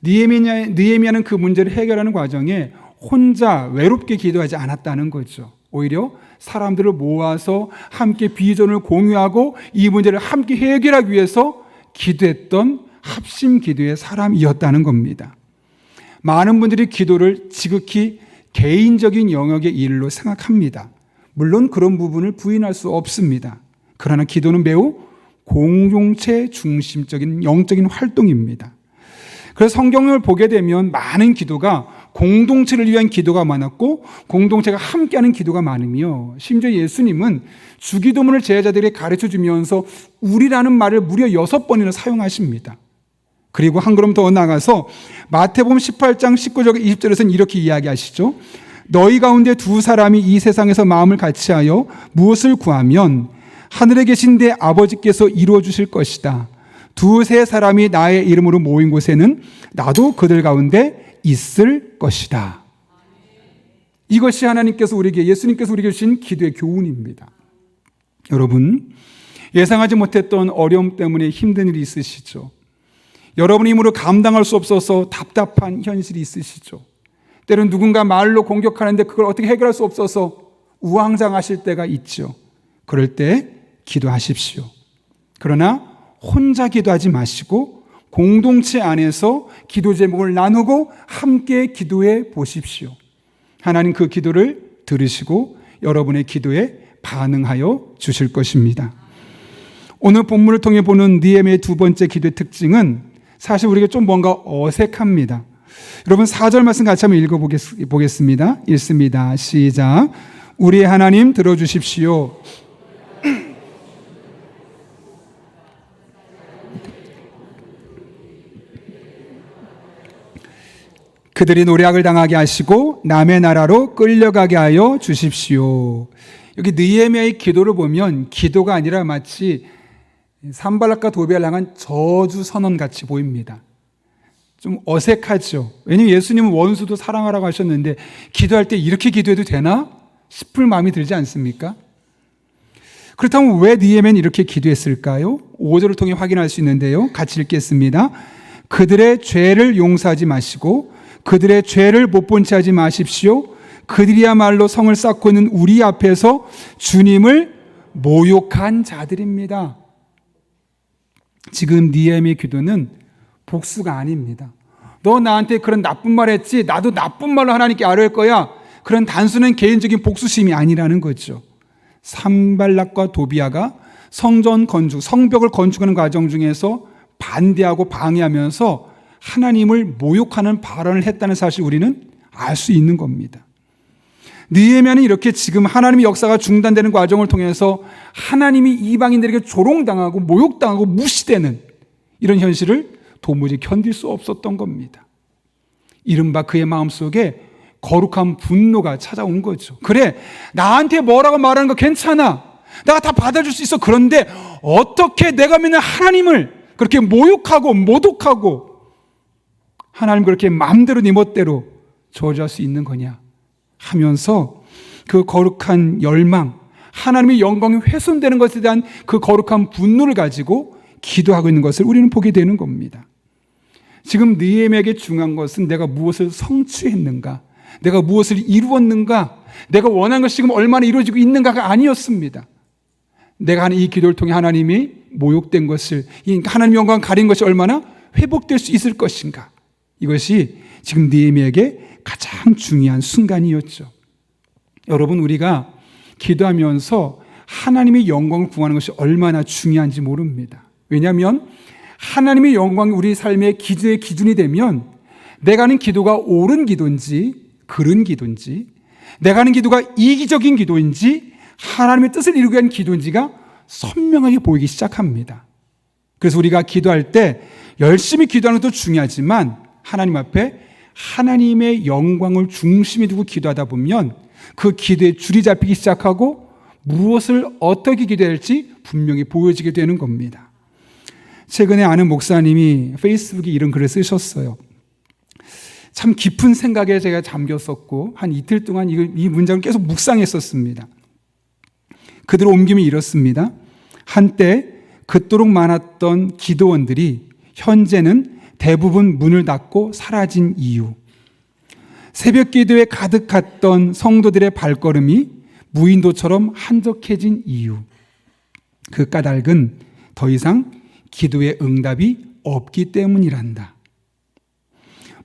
느헤미야는 그 문제를 해결하는 과정에 혼자 외롭게 기도하지 않았다는 거죠. 오히려 사람들을 모아서 함께 비전을 공유하고 이 문제를 함께 해결하기 위해서 기도했던 합심 기도의 사람이었다는 겁니다. 많은 분들이 기도를 지극히 개인적인 영역의 일로 생각합니다. 물론 그런 부분을 부인할 수 없습니다. 그러나 기도는 매우 공동체 중심적인 영적인 활동입니다. 그래서 성경을 보게 되면 많은 기도가 공동체를 위한 기도가 많았고 공동체가 함께하는 기도가 많으며 심지어 예수님은 주기도문을 제자들에게 가르쳐주면서 우리라는 말을 무려 6번이나 사용하십니다. 그리고 한 걸음 더 나가서 마태복음 18장 19절 20절에서는 이렇게 이야기하시죠. 너희 가운데 두 사람이 이 세상에서 마음을 같이하여 무엇을 구하면 하늘에 계신 내 아버지께서 이루어 주실 것이다. 두세 사람이 나의 이름으로 모인 곳에는 나도 그들 가운데 있을 것이다. 이것이 하나님께서 우리에게, 예수님께서 우리에게 주신 기도의 교훈입니다. 여러분, 예상하지 못했던 어려움 때문에 힘든 일이 있으시죠? 여러분의 힘으로 감당할 수 없어서 답답한 현실이 있으시죠? 때로는 누군가 말로 공격하는데 그걸 어떻게 해결할 수 없어서 우왕좌왕하실 때가 있죠. 그럴 때 기도하십시오. 그러나 혼자 기도하지 마시고 공동체 안에서 기도 제목을 나누고 함께 기도해 보십시오. 하나님 그 기도를 들으시고 여러분의 기도에 반응하여 주실 것입니다. 오늘 본문을 통해 보는 느헤미야의 두 번째 기도의 특징은 사실 우리에게 좀 뭔가 어색합니다. 여러분 4절 말씀 같이 한번 읽어보겠습니다. 읽습니다. 시작. 우리의 하나님 들어주십시오. 그들이 노략을 당하게 하시고 남의 나라로 끌려가게 하여 주십시오. 여기 느헤미야의 기도를 보면 기도가 아니라 마치 산발락과 도비아를 향한 저주 선언 같이 보입니다. 좀 어색하죠. 왜냐하면 예수님은 원수도 사랑하라고 하셨는데 기도할 때 이렇게 기도해도 되나 싶을 마음이 들지 않습니까? 그렇다면 왜 느헤미야는 이렇게 기도했을까요? 5절을 통해 확인할 수 있는데요. 같이 읽겠습니다. 그들의 죄를 용서하지 마시고 그들의 죄를 못 본 채 하지 마십시오. 그들이야말로 성을 쌓고 있는 우리 앞에서 주님을 모욕한 자들입니다. 지금 느헤미야의 기도는 복수가 아닙니다. 너 나한테 그런 나쁜 말 했지? 나도 나쁜 말로 하나님께 아뢰을 거야. 그런 단순한 개인적인 복수심이 아니라는 거죠. 산발락과 도비아가 성전 건축, 성벽을 건축하는 과정 중에서 반대하고 방해하면서 하나님을 모욕하는 발언을 했다는 사실 우리는 알 수 있는 겁니다. 느헤미야는 이렇게 지금 하나님의 역사가 중단되는 과정을 통해서 하나님이 이방인들에게 조롱당하고 모욕당하고 무시되는 이런 현실을 도무지 견딜 수 없었던 겁니다. 이른바 그의 마음속에 거룩한 분노가 찾아온 거죠. 그래, 나한테 뭐라고 말하는 거 괜찮아. 내가 다 받아줄 수 있어. 그런데 어떻게 내가 믿는 하나님을 그렇게 모욕하고 모독하고 하나님 그렇게 마음대로 네 멋대로 저주할 수 있는 거냐 하면서 그 거룩한 열망, 하나님의 영광이 훼손되는 것에 대한 그 거룩한 분노를 가지고 기도하고 있는 것을 우리는 보게 되는 겁니다. 지금 느헤미야에게 중요한 것은 내가 무엇을 성취했는가, 내가 무엇을 이루었는가, 내가 원하는 것이 지금 얼마나 이루어지고 있는가가 아니었습니다. 내가 하는 이 기도를 통해 하나님이 모욕된 것을, 하나님의 영광 가린 것이 얼마나 회복될 수 있을 것인가, 이것이 지금 느헤미야에게 가장 중요한 순간이었죠. 여러분, 우리가 기도하면서 하나님의 영광을 구하는 것이 얼마나 중요한지 모릅니다. 왜냐하면 하나님의 영광이 우리 삶의 기도의 기준이 되면 내가 하는 기도가 옳은 기도인지 그른 기도인지, 내가 하는 기도가 이기적인 기도인지 하나님의 뜻을 이루기 위한 기도인지가 선명하게 보이기 시작합니다. 그래서 우리가 기도할 때 열심히 기도하는 것도 중요하지만 하나님 앞에 하나님의 영광을 중심에 두고 기도하다 보면 그 기도에 줄이 잡히기 시작하고 무엇을 어떻게 기도해야 할지 분명히 보여지게 되는 겁니다. 최근에 아는 목사님이 페이스북에 이런 글을 쓰셨어요. 참 깊은 생각에 제가 잠겼었고 한 이틀 동안 이 문장을 계속 묵상했었습니다. 그대로 옮기면 이렇습니다. 한때 그토록 많았던 기도원들이 현재는 대부분 문을 닫고 사라진 이유, 새벽 기도에 가득 갔던 성도들의 발걸음이 무인도처럼 한적해진 이유, 그 까닭은 더 이상 기도의 응답이 없기 때문이란다.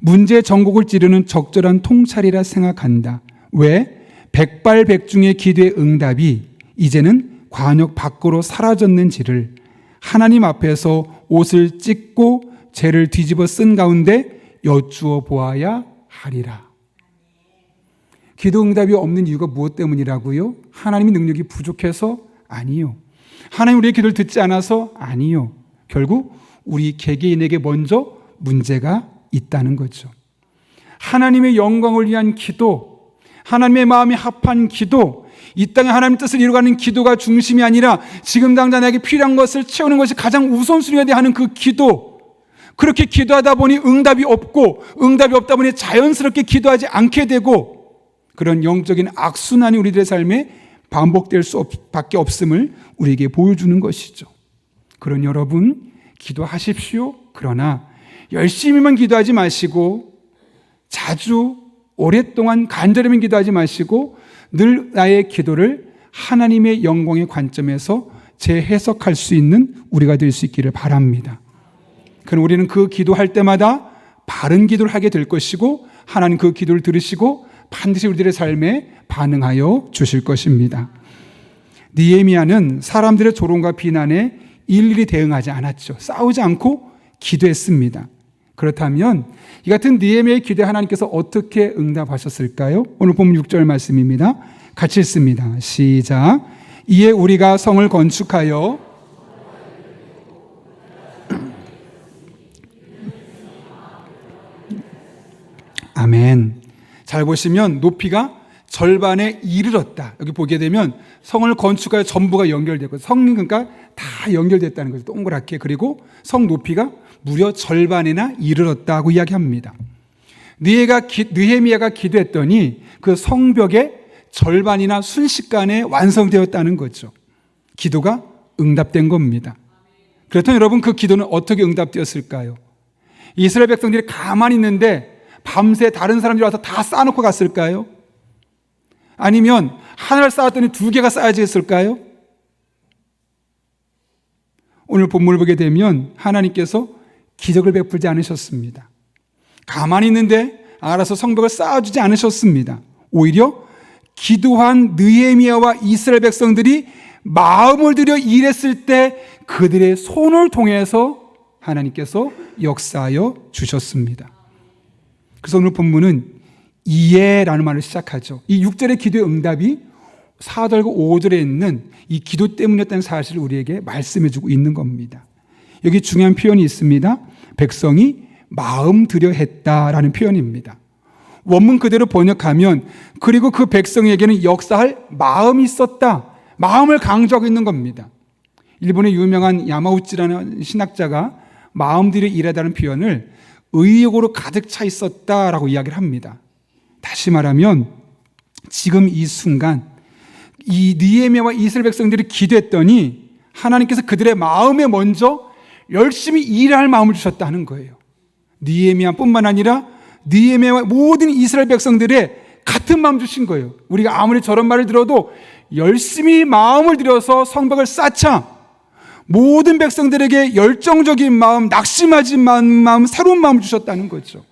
문제의 전곡을 찌르는 적절한 통찰이라 생각한다. 왜? 백발백중의 기도의 응답이 이제는 관역 밖으로 사라졌는지를 하나님 앞에서 옷을 찢고 죄를 뒤집어 쓴 가운데 여쭈어 보아야 하리라. 기도 응답이 없는 이유가 무엇 때문이라고요? 하나님의 능력이 부족해서? 아니요. 하나님 우리의 기도를 듣지 않아서? 아니요. 결국 우리 개개인에게 먼저 문제가 있다는 거죠. 하나님의 영광을 위한 기도, 하나님의 마음이 합한 기도, 이 땅에 하나님의 뜻을 이루어가는 기도가 중심이 아니라 지금 당장 나에게 필요한 것을 채우는 것이 가장 우선순위여야 하는 그 기도, 그렇게 기도하다 보니 응답이 없고 응답이 없다 보니 자연스럽게 기도하지 않게 되고 그런 영적인 악순환이 우리들의 삶에 반복될 수밖에 없음을 우리에게 보여주는 것이죠. 그런 여러분 기도하십시오. 그러나 열심히만 기도하지 마시고 자주 오랫동안 간절히만 기도하지 마시고 늘 나의 기도를 하나님의 영광의 관점에서 재해석할 수 있는 우리가 될 수 있기를 바랍니다. 그럼 우리는 그 기도할 때마다 바른 기도를 하게 될 것이고 하나님 그 기도를 들으시고 반드시 우리들의 삶에 반응하여 주실 것입니다. 느헤미야는 사람들의 조롱과 비난에 일일이 대응하지 않았죠. 싸우지 않고 기도했습니다. 그렇다면 이 같은 느헤미야의 기도에 하나님께서 어떻게 응답하셨을까요? 오늘 본문 6절 말씀입니다. 같이 읽습니다. 시작. 이에 우리가 성을 건축하여 아멘. 잘 보시면 높이가 절반에 이르렀다. 여기 보게 되면 성을 건축하여 전부가 연결되고 성은 그러니까 다 연결됐다는 거죠. 동그랗게. 그리고 성 높이가 무려 절반이나 이르렀다고 이야기합니다. 느헤미야가 기도했더니 그 성벽의 절반이나 순식간에 완성되었다는 거죠. 기도가 응답된 겁니다. 그렇다면 여러분 그 기도는 어떻게 응답되었을까요? 이스라엘 백성들이 가만히 있는데 밤새 다른 사람들이 와서 다 쌓아놓고 갔을까요? 아니면 하나를 쌓았더니 2개가 쌓여졌을까요? 오늘 본문을 보게 되면 하나님께서 기적을 베풀지 않으셨습니다. 가만히 있는데 알아서 성벽을 쌓아주지 않으셨습니다. 오히려 기도한 느헤미야와 이스라엘 백성들이 마음을 들여 일했을 때 그들의 손을 통해서 하나님께서 역사하여 주셨습니다. 그래서 오늘 본문은 이에라는 말을 시작하죠. 이 6절의 기도의 응답이 4절과 5절에 있는 이 기도 때문이었다는 사실을 우리에게 말씀해주고 있는 겁니다. 여기 중요한 표현이 있습니다. 백성이 마음 들여 했다라는 표현입니다. 원문 그대로 번역하면 그리고 그 백성에게는 역사할 마음이 있었다. 마음을 강조하고 있는 겁니다. 일본의 유명한 야마우치라는 신학자가 마음 들여 일하다는 표현을 의욕으로 가득 차 있었다라고 이야기를 합니다. 다시 말하면 지금 이 순간 이 느헤미야와 이스라엘 백성들이 기도했더니 하나님께서 그들의 마음에 먼저 열심히 일할 마음을 주셨다는 거예요. 느헤미야뿐만 아니라 느헤미야와 모든 이스라엘 백성들의 같은 마음 주신 거예요. 우리가 아무리 저런 말을 들어도 열심히 마음을 들여서 성벽을 쌓자. 모든 백성들에게 열정적인 마음, 낙심하지 않은 마음, 새로운 마음을 주셨다는 거죠.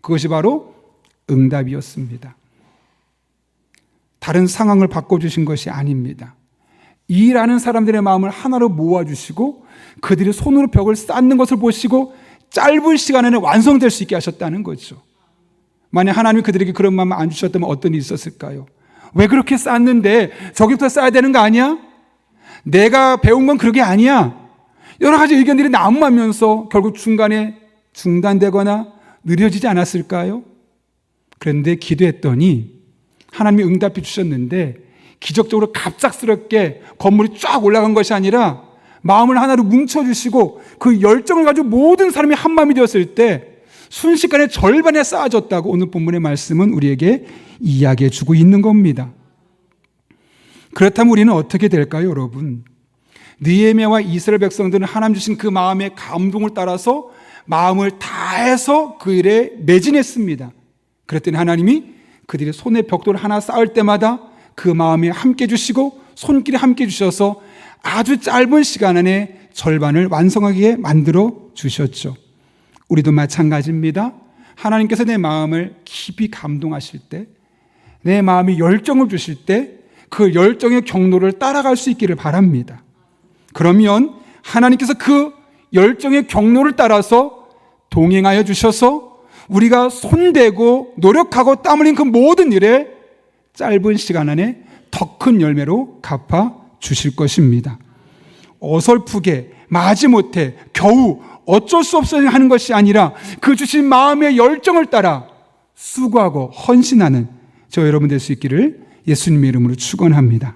그것이 바로 응답이었습니다. 다른 상황을 바꿔주신 것이 아닙니다. 일하는 사람들의 마음을 하나로 모아주시고 그들이 손으로 벽을 쌓는 것을 보시고 짧은 시간 안에 완성될 수 있게 하셨다는 거죠. 만약 하나님이 그들에게 그런 마음을 안 주셨다면 어떤 일이 있었을까요? 왜 그렇게 쌓는데 저기부터 쌓아야 되는 거 아니야? 내가 배운 건 그런 게 아니야. 여러 가지 의견들이 난무하면서 결국 중간에 중단되거나 느려지지 않았을까요? 그런데 기도했더니 하나님이 응답해 주셨는데 기적적으로 갑작스럽게 건물이 쫙 올라간 것이 아니라 마음을 하나로 뭉쳐주시고 그 열정을 가지고 모든 사람이 한 마음이 되었을 때 순식간에 절반에 쌓아졌다고 오늘 본문의 말씀은 우리에게 이야기해 주고 있는 겁니다. 그렇다면 우리는 어떻게 될까요, 여러분? 느헤미야와 이스라엘 백성들은 하나님 주신 그 마음의 감동을 따라서 마음을 다해서 그 일에 매진했습니다. 그랬더니 하나님이 그들이 손에 벽돌 하나 쌓을 때마다 그 마음에 함께 주시고 손길에 함께 주셔서 아주 짧은 시간 안에 절반을 완성하게 만들어 주셨죠. 우리도 마찬가지입니다. 하나님께서 내 마음을 깊이 감동하실 때, 내 마음에 열정을 주실 때 그 열정의 경로를 따라갈 수 있기를 바랍니다. 그러면 하나님께서 그 열정의 경로를 따라서 동행하여 주셔서 우리가 손대고 노력하고 땀 흘린 그 모든 일에 짧은 시간 안에 더 큰 열매로 갚아 주실 것입니다. 어설프게 마지못해 겨우 어쩔 수 없어 하는 것이 아니라 그 주신 마음의 열정을 따라 수고하고 헌신하는 저 여러분 될 수 있기를 예수님의 이름으로 축원합니다.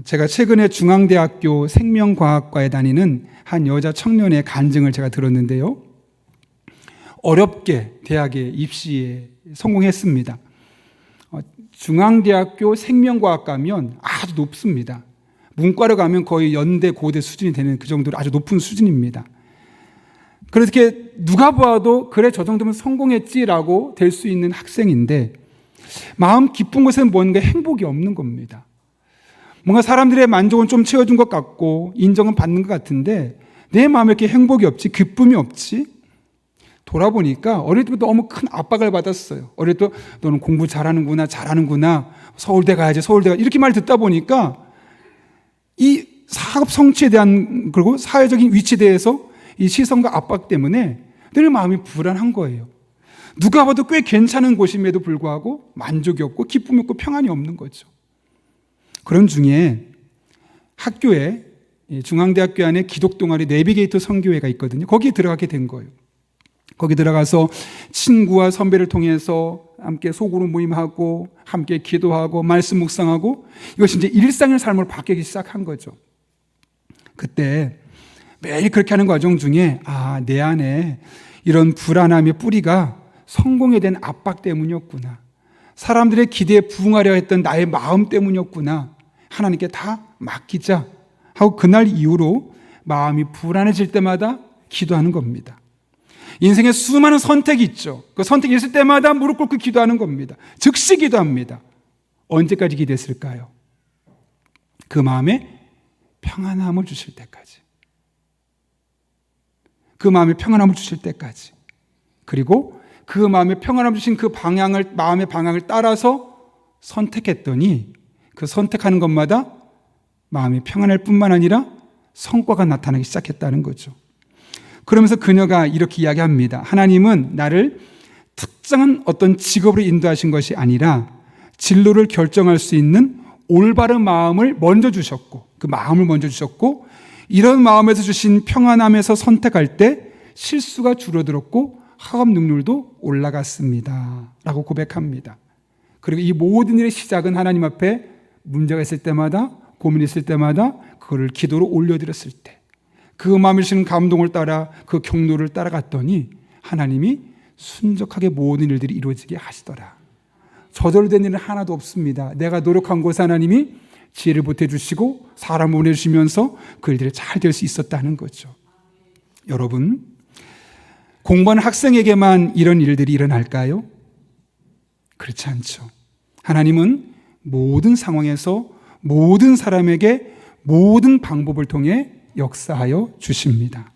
제가 최근에 중앙대학교 생명과학과에 다니는 한 여자 청년의 간증을 제가 들었는데요. 어렵게 대학에 입시에 성공했습니다. 중앙대학교 생명과학 가면 아주 높습니다. 문과를 가면 거의 연대, 고대 수준이 되는 그 정도로 아주 높은 수준입니다. 그렇게 누가 봐도 그래 저 정도면 성공했지라고 될 수 있는 학생인데 마음 기쁜 곳에는 뭔가 행복이 없는 겁니다. 뭔가 사람들의 만족은 좀 채워준 것 같고 인정은 받는 것 같은데 내 마음에 이렇게 행복이 없지, 기쁨이 없지. 돌아보니까 어릴 때부터 너무 큰 압박을 받았어요. 어릴 때 너는 공부 잘하는구나, 서울대 가야지, 이렇게 말 듣다 보니까 이 사업 성취에 대한 그리고 사회적인 위치에 대해서 이 시선과 압박 때문에 늘 마음이 불안한 거예요. 누가 봐도 꽤 괜찮은 곳임에도 불구하고 만족이 없고 기쁨이 없고 평안이 없는 거죠. 그런 중에 학교에 중앙대학교 안에 기독동아리 내비게이터 선교회가 있거든요. 거기에 들어가게 된 거예요. 거기 들어가서 친구와 선배를 통해서 함께 소그룹 모임하고 함께 기도하고 말씀 묵상하고 이것이 이제 일상의 삶으로 바뀌기 시작한 거죠. 그때 매일 그렇게 하는 과정 중에 내 안에 이런 불안함의 뿌리가 성공에 대한 압박 때문이었구나. 사람들의 기대에 부응하려 했던 나의 마음 때문이었구나. 하나님께 다 맡기자 하고 그날 이후로 마음이 불안해질 때마다 기도하는 겁니다. 인생에 수많은 선택이 있죠. 그 선택이 있을 때마다 무릎 꿇고 기도하는 겁니다. 즉시 기도합니다. 언제까지 기도했을까요? 그 마음에 평안함을 주실 때까지. 그 마음에 평안함을 주실 때까지. 그리고 그 마음에 평안함을 주신 그 마음의 방향을 따라서 선택했더니 그 선택하는 것마다 마음이 평안할 뿐만 아니라 성과가 나타나기 시작했다는 거죠. 그러면서 그녀가 이렇게 이야기합니다. 하나님은 나를 특정한 어떤 직업으로 인도하신 것이 아니라 진로를 결정할 수 있는 올바른 마음을 먼저 주셨고 그 마음을 먼저 주셨고 이런 마음에서 주신 평안함에서 선택할 때 실수가 줄어들었고 학업 능률도 올라갔습니다. 라고 고백합니다. 그리고 이 모든 일의 시작은 하나님 앞에 문제가 있을 때마다 고민이 있을 때마다 그거를 기도로 올려드렸을 때 그 마음에 주시는 감동을 따라 그 경로를 따라갔더니 하나님이 순적하게 모든 일들이 이루어지게 하시더라. 저절로 된 일은 하나도 없습니다. 내가 노력한 곳에 하나님이 지혜를 보태주시고 사람을 보내주시면서 그 일들이 잘 될 수 있었다는 거죠. 여러분, 공부하는 학생에게만 이런 일들이 일어날까요? 그렇지 않죠. 하나님은 모든 상황에서 모든 사람에게 모든 방법을 통해 역사하여 주십니다.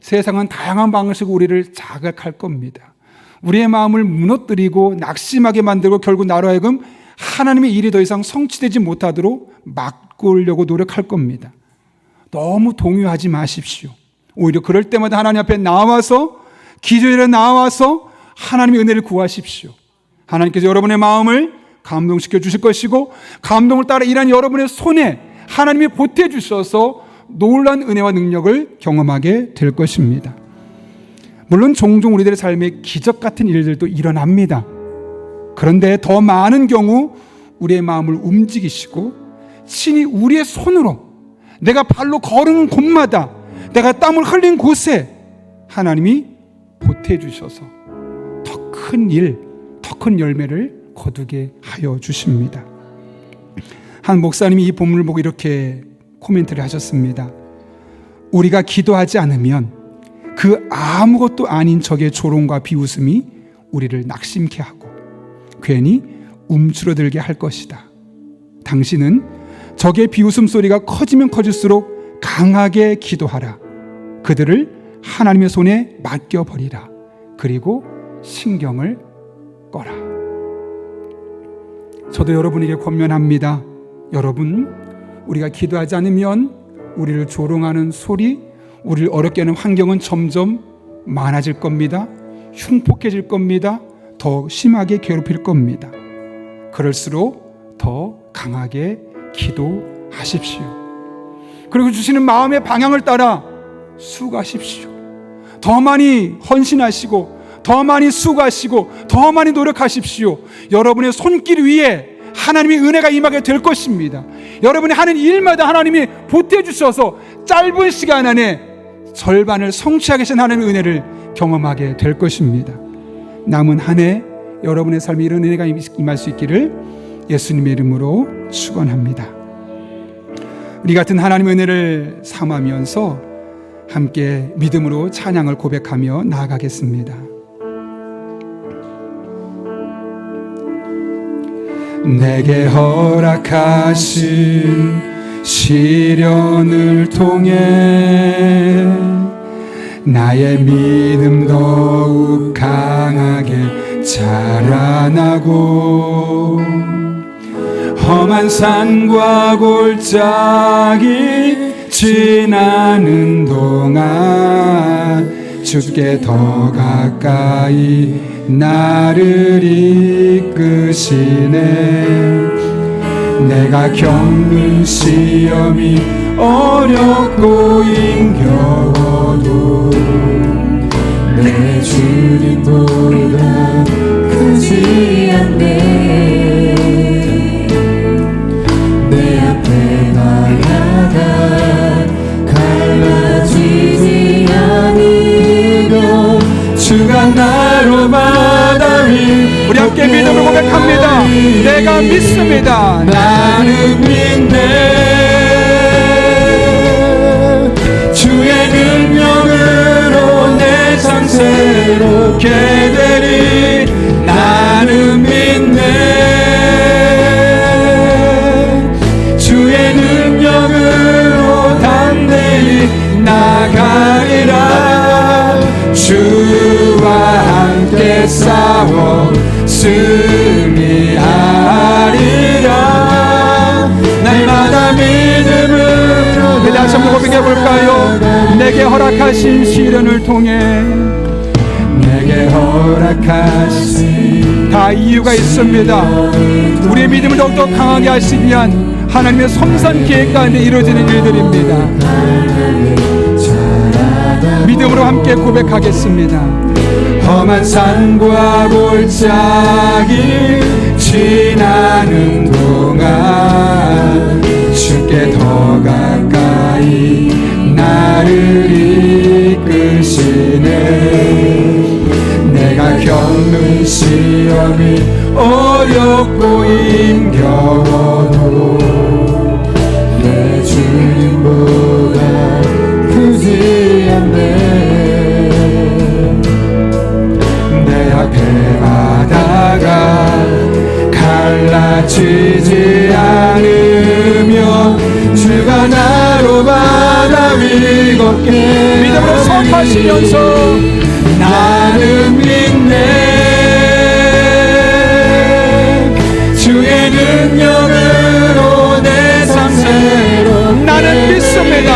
세상은 다양한 방식으로 우리를 자극할 겁니다. 우리의 마음을 무너뜨리고 낙심하게 만들고 결국 나로 하여금 하나님의 일이 더 이상 성취되지 못하도록 막으려고 노력할 겁니다. 너무 동요하지 마십시오. 오히려 그럴 때마다 하나님 앞에 나와서 기도에 나와서 하나님의 은혜를 구하십시오. 하나님께서 여러분의 마음을 감동시켜 주실 것이고 감동을 따라 일하는 여러분의 손에 하나님이 보태주셔서 놀라운 은혜와 능력을 경험하게 될 것입니다. 물론 종종 우리들의 삶에 기적 같은 일들도 일어납니다. 그런데 더 많은 경우 우리의 마음을 움직이시고 친히 우리의 손으로 내가 발로 걸은 곳마다, 내가 땀을 흘린 곳에 하나님이 보태주셔서 더 큰 일, 더 큰 열매를 거두게 하여 주십니다. 한 목사님이 이 본문을 보고 이렇게 코멘트를 하셨습니다. 우리가 기도하지 않으면 그 아무것도 아닌 적의 조롱과 비웃음이 우리를 낙심케 하고 괜히 움츠러들게 할 것이다. 당신은 적의 비웃음 소리가 커지면 커질수록 강하게 기도하라. 그들을 하나님의 손에 맡겨버리라. 그리고 신경을 꺼라. 저도 여러분에게 권면합니다. 여러분, 우리가 기도하지 않으면 우리를 조롱하는 소리, 우리를 어렵게 하는 환경은 점점 많아질 겁니다. 흉폭해질 겁니다. 더 심하게 괴롭힐 겁니다. 그럴수록 더 강하게 기도하십시오. 그리고 주시는 마음의 방향을 따라 수고하십시오. 더 많이 헌신하시고 더 많이 수고하시고 더 많이 노력하십시오. 여러분의 손길 위에 하나님의 은혜가 임하게 될 것입니다. 여러분이 하는 일마다 하나님이 보태주셔서 짧은 시간 안에 절반을 성취하게 하신 하나님의 은혜를 경험하게 될 것입니다. 남은 한 해 여러분의 삶에 이런 은혜가 임할 수 있기를 예수님의 이름으로 축원합니다. 우리 같은 하나님의 은혜를 삼으면서 함께 믿음으로 찬양을 고백하며 나아가겠습니다. 내게 허락하신 시련을 통해 나의 믿음 더욱 강하게 자라나고 험한 산과 골짜기 지나는 동안 주께 더 가까이 나를 이끄시네. 내가 겪는 시험이 어렵고 힘겨워도 내 주님보다 크지 않네. 내 앞에 나가다 갈라지지 않으며 주가 나로 마다 위. 우리 함께 믿음으로 고백합니다. 내가 믿습니다. 나는 믿네. 주의 능력으로 내 삶 새롭게 되리. 나는 믿네. 주의 능력으로 담대히 나가리라. 주와 함께 싸워 승리하리라. 날마다 믿음으로. 다시 한번 고백해 볼까요? 내게 허락하신 시련을 통해 내게 허락하신 다 이유가 있습니다. 우리의 믿음을 더욱더 강하게 하시기 위한 하나님의 섬세한 계획 가운데 이루어지는 일들입니다. 믿음으로 함께 고백하겠습니다. 험한 산과 골짜기 지나는 동안 주께 더 가까이 나를 이끄시네. 내가 겪는 시험이 어렵고 힘겨워도 내 주님보다 크지 않네. 내 앞에 바다가 갈라지지 않으며 주가 나로 바다 위 걷게. 믿음으로 선포하시면서 나는 믿네. 주의 능력으로 내 삶 새로. 나는 믿습니다.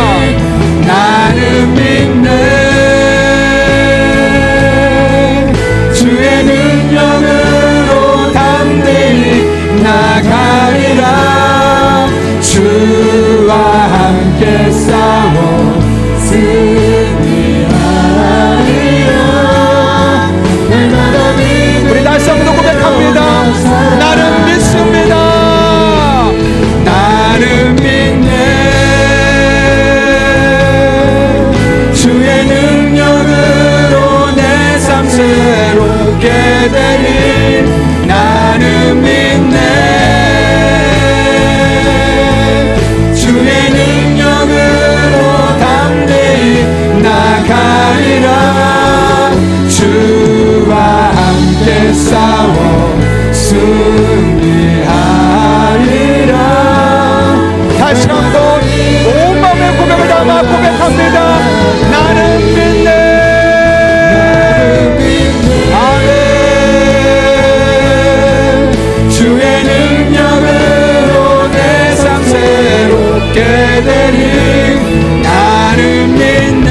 되리 나는 믿네.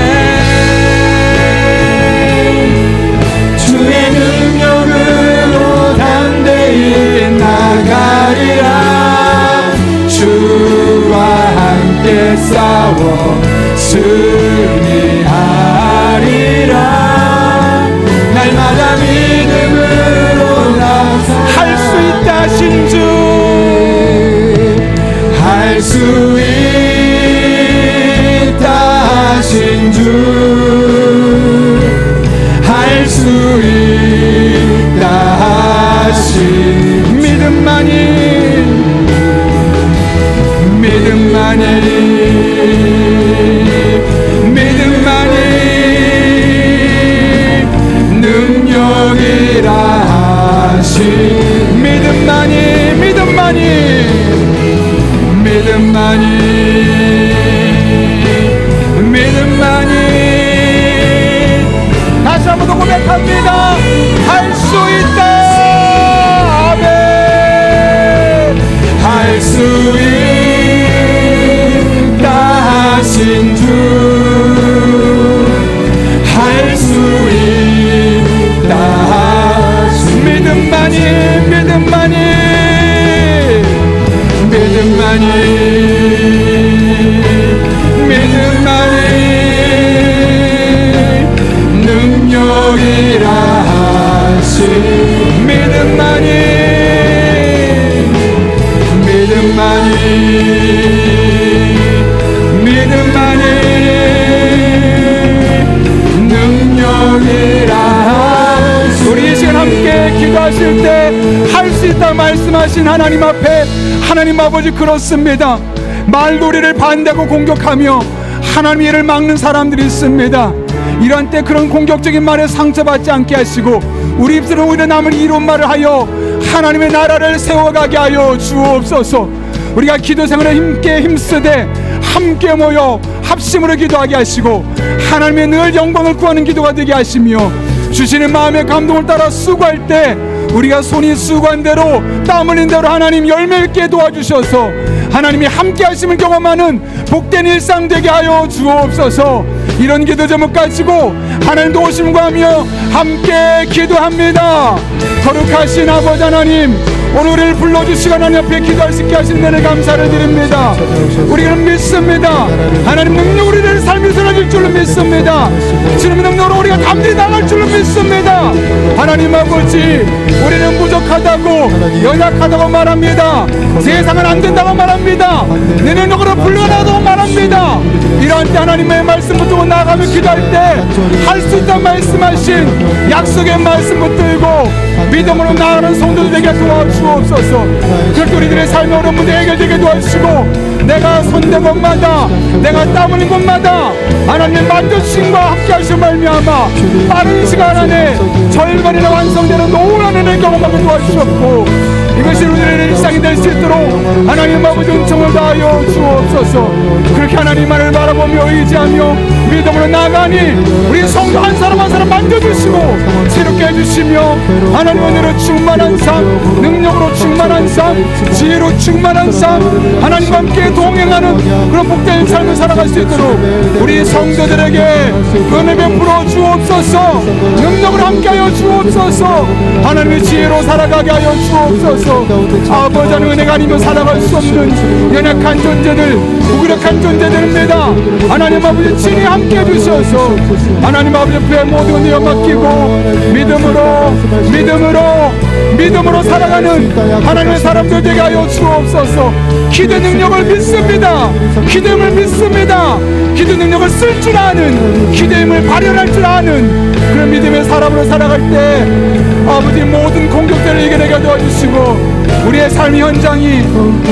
주의 능력으로 담대히 나가리라. 주와 함께 싸워 승리하리라. 날마다 믿음으로 할 수 있다 하신 주, 할 수 있다 하신 주, 할 수 있다 하신 믿음만이, 믿음만이, 믿음만이 능력이라 하신 믿음만이, 믿음만이, 믿음만이, 믿음만이. 다시 한 번 더 고백합니다. 할 수 있다. 아멘. 할 수 있다 하신 주, 할 수 있다 하신 믿음만이, 믿음만이, 믿음만이, 믿음만이 능력이라 하신 믿음만이, 믿음만이, 믿음만이 능력이라 하신. 우리 이 시간 함께 기도하실 때 할 수 있다 말씀하신 하나님 앞에, 하나님 아버지 그렇습니다. 말놀이를 반대하고 공격하며 하나님의 일을 막는 사람들이 있습니다. 이런 때 그런 공격적인 말에 상처받지 않게 하시고 우리 입술은 오히려 남을 이룬 말을 하여 하나님의 나라를 세워가게 하여 주옵소서. 우리가 기도 생활에 힘쓰되 함께 모여 합심으로 기도하게 하시고 하나님의 늘 영광을 구하는 기도가 되게 하시며, 주시는 마음의 감동을 따라 수고할 때 우리가 손이 수고한 대로 땀 흘린 대로 하나님 열매 있게 도와주셔서 하나님이 함께 하심을 경험하는 복된 일상 되게 하여 주옵소서. 이런 기도 제목 가지고 하나님 도우심을 구하며 함께 기도합니다. 거룩하신 아버지 하나님, 오늘 우리를 불러주시고 하나님 앞에 기도할 수 있게 하신 내내 감사를 드립니다. 우리는 믿습니다. 하나님 능력 우리를 삶이 사라질 줄로 믿습니다. 주님의 능력으로 우리가 담대히 나갈 줄로 믿습니다. 하나님 아버지, 우리는 부족하다고 연약하다고 말합니다. 세상은 안 된다고 말합니다. 내 능력으로 불러나다고 말합니다. 이러한 때 하나님의 말씀 붙들고 나아가며 기도할 때 할 수 있다고 말씀하신 약속의 말씀 붙들고 믿음으로 나아가는 성도들 되게 도와주옵소서. 그렇게 우리들의 삶의 어려운 문제 해결되게 도와주시고, 내가 손댄 곳마다, 내가 땀 흘린 곳마다 하나님의 만져주심과 함께 하시며 말미암아 빠른 시간 안에 절반이나 완성되는 노란 은혜를 경험하게 도와주셨고, 이것이 우리의 일상이 될 수 있도록 하나님 아버지 은총을 다하여 주옵소서. 그렇게 하나님만을 바라보며 의지하며 믿음으로 나가니 우리 성도 한 사람 한 사람 만져주시고 새롭게 해주시며 하나님 은혜로 충만한 삶, 능력으로 충만한 삶, 지혜로 충만한 삶, 하나님과 함께 동행하는 그런 복된 삶을 살아갈 수 있도록 우리 성도들에게 은혜 베풀어 주옵소서. 능력으로 함께하여 주옵소서. 하나님의 지혜로 살아가게 하여 주옵소서. 아버지 하나님 은혜가 아니면 살아갈 수 없는 연약한 존재들, 무기력한 존재들입니다. 하나님 아버지 친히 함께 해주셔서 하나님 아버지 앞에 모든 은혜를 맡기고 믿음으로 살아가는 하나님의 사람들 되게 하여 주옵소서. 기도 능력을 믿습니다. 기도임을 믿습니다. 기도 능력을 쓸 줄 아는, 기도임을 발현할 줄 아는 그런 믿음의 사람으로 살아갈 때 아버지 모든 공격들을 이겨내게 도와주시고 우리의 삶의 현장이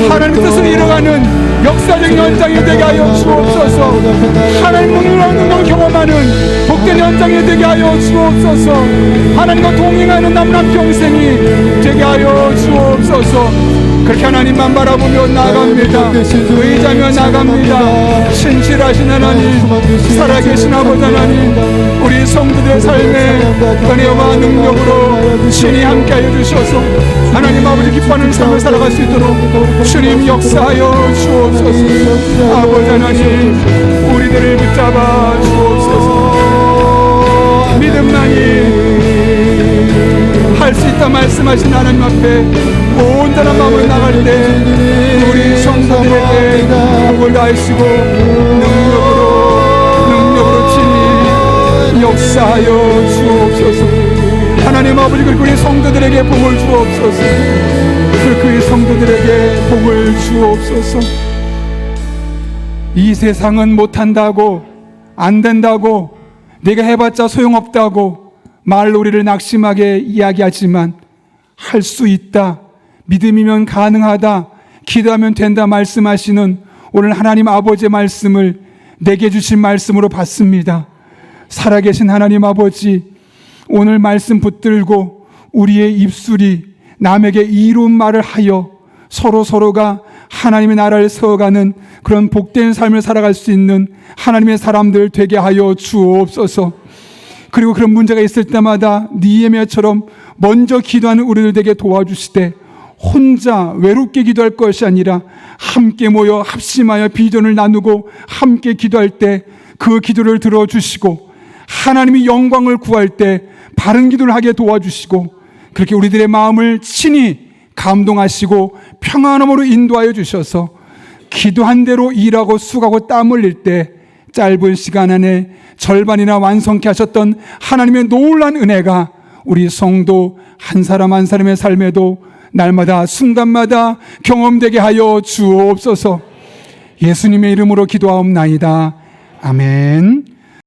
하나님의 뜻을 이뤄가는 역사적인 현장이 되게 하여 주옵소서. 하나님의 능력을 경험하는 복된 현장이 되게 하여 주옵소서. 하나님과 동행하는 남은 평생이 되게 하여 주옵소서. 그렇게 하나님만 바라보며 나갑니다. 의지하며 나갑니다. 신실하신 하나님, 살아계신 아버지 하나님, 우리 성도들의 삶에 은혜와 능력으로 신이 함께하여 주셔서 하나님 아버지 기뻐하는 삶을 살아갈 수 있도록 주님 역사하여 주옵소서. 아버지 하나님, 우리들을 붙잡아 주옵소서. 믿음만이 할 수 있다 말씀하신 하나님 앞에 온전한 마음으로 나갈 때 우리 성도들에게 복을 다하시고 능력으로 친히 역사하여 주옵소서. 하나님 아버지, 그리고 우리 성도들에게 복을 주옵소서. 그리고 우리 성도들에게 복을 주옵소서. 이 세상은 못한다고, 안 된다고, 내가 해봤자 소용없다고 말로 우리를 낙심하게 이야기하지만 할 수 있다, 믿음이면 가능하다, 기도하면 된다 말씀하시는 오늘 하나님 아버지의 말씀을 내게 주신 말씀으로 받습니다. 살아계신 하나님 아버지, 오늘 말씀 붙들고 우리의 입술이 남에게 이로운 말을 하여 서로가 하나님의 나라를 세워가는 그런 복된 삶을 살아갈 수 있는 하나님의 사람들 되게 하여 주옵소서. 그리고 그런 문제가 있을 때마다 니에미아처럼 먼저 기도하는 우리들 되게 도와주시되 혼자 외롭게 기도할 것이 아니라 함께 모여 합심하여 비전을 나누고 함께 기도할 때 그 기도를 들어주시고 하나님이 영광을 구할 때 바른 기도를 하게 도와주시고 그렇게 우리들의 마음을 친히 감동하시고 평안함으로 인도하여 주셔서 기도한 대로 일하고 수고하고 땀 흘릴 때 짧은 시간 안에 절반이나 완성케 하셨던 하나님의 놀라운 은혜가 우리 성도 한 사람 한 사람의 삶에도 날마다 순간마다 경험되게 하여 주옵소서. 예수님의 이름으로 기도하옵나이다. 아멘.